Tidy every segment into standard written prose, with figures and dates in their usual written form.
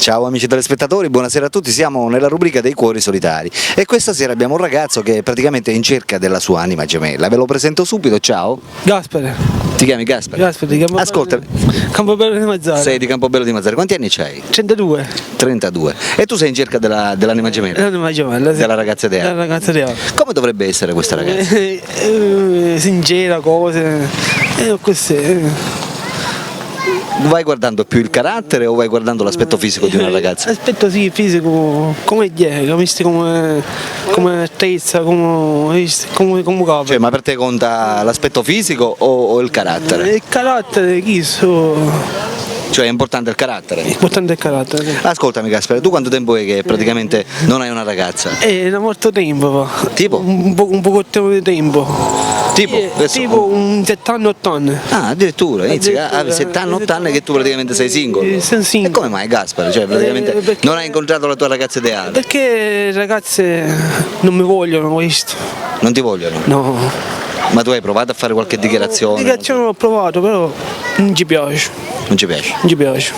Ciao amici telespettatori, buonasera a tutti, siamo nella rubrica dei cuori solitari e questa sera abbiamo un ragazzo che praticamente è in cerca della sua anima gemella. Ve lo presento subito, ciao. Gaspare. Ti chiami Gaspare? Gaspare di Campobello. Ascoltami. Campobello di Mazzara. Sei di Campobello di Mazzara, quanti anni c'hai? 32. 32. E tu sei in cerca dell'anima gemella? L'anima gemella, sì. Della ragazza ideale? La ragazza ideale. Come dovrebbe essere questa ragazza? Sincera, cose. Così. Vai guardando più il carattere o vai guardando l'aspetto fisico di una ragazza? L'aspetto sì, fisico, come è, capisci, come altezza, come capo. Cioè, ma per te conta l'aspetto fisico o il carattere? Il carattere, chi so. Cioè è importante il carattere? Importante il carattere, sì. Ascoltami Gaspare, tu quanto tempo è che praticamente non hai una ragazza? Da molto tempo, va. Tipo? Un po' di tempo. Tipo? Tipo un 70-8 anni. Ah, addirittura, inizi a 70-8 anni che tu praticamente sei single. Sono single. E come mai Gaspare? Cioè praticamente Perché- non hai incontrato la tua ragazza ideale? Perché le ragazze non mi vogliono questo? Non ti vogliono? No. Ma tu hai provato a fare qualche dichiarazione? Dichiarazione l'ho provato, però non ci piace. Non ci piace? Non ci piace.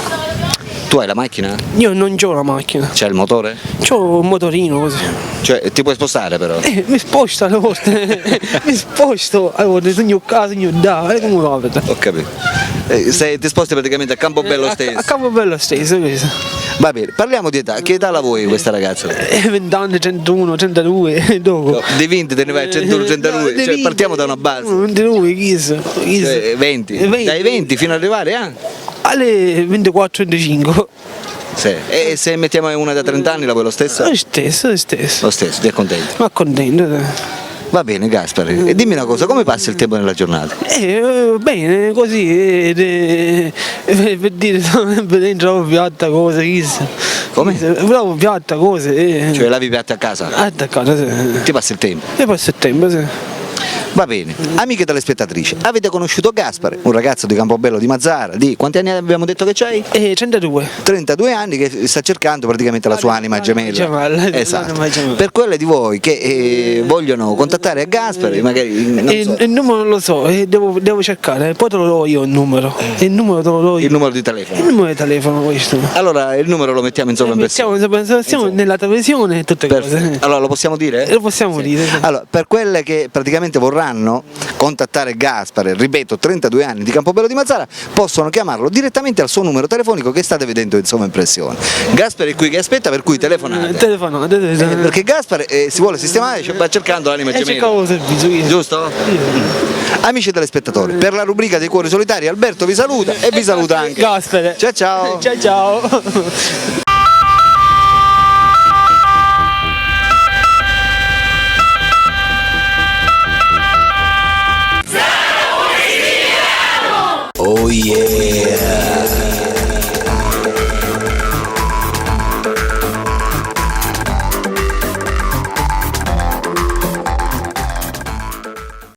Tu hai la macchina? Io non ho la macchina. C'è il motore? C'ho un motorino così. Cioè ti puoi spostare però? Mi sposto alle volte. Mi sposto alle volte, sogno casa, sogno da, come capita. Ho capito. Ti sposti praticamente a Campobello stesso? A Campobello stesso, questo. Va bene, parliamo di età. Che età la vuoi questa ragazza? 20 anni, 101, 32, dopo. Dei 20 te ne vai a 101, 102, Dei cioè 20. partiamo da una base. 22, chi so? Cioè, 20. Dai 20 fino ad arrivare a? Alle 24-25. Sì. E se mettiamo una da 30 anni la vuoi lo stesso? Lo stesso. Lo stesso, ti accontenti? Ma contento. Va bene Gaspare, e dimmi una cosa, come passi il tempo nella giornata? Bene, così, per dire, dentro la piatta cose, chissà. Come? Bravo piatta cose. Cioè lavi i piatti a casa? Attaccata, sì. Ti passi il tempo? E poi settembre, sì. Va bene, amiche telespettatrici, avete conosciuto Gaspare, un ragazzo di Campobello di Mazzara, di quanti anni abbiamo detto che c'hai? 32. 32 anni che sta cercando praticamente la sua anima gemella. Esatto. Per quelle di voi che vogliono contattare Gaspare, magari non so, Il numero non lo so, devo cercare, poi te lo do io il numero. Il numero te lo do io. il numero di telefono. Il numero di telefono questo. Allora il numero lo mettiamo in sovraimpressione. Siamo nella televisione e tutte cose. Perfetto. Allora lo possiamo dire? Lo possiamo dire. Sì. Allora, per quelle che praticamente vorranno contattare Gaspare, ripeto 32 anni di Campobello di Mazzara, possono chiamarlo direttamente al suo numero telefonico che state vedendo in sovraimpressione. Gaspare è qui che aspetta, per cui telefonate. Telefonate. Perché Gaspare si vuole sistemare, va cercando l'anima gemella. cercavo servizio io. Giusto? Amici telespettatori, per la rubrica dei cuori solitari Alberto vi saluta e vi saluta anche Gaspare. Ciao ciao. Ciao. Oh yeah.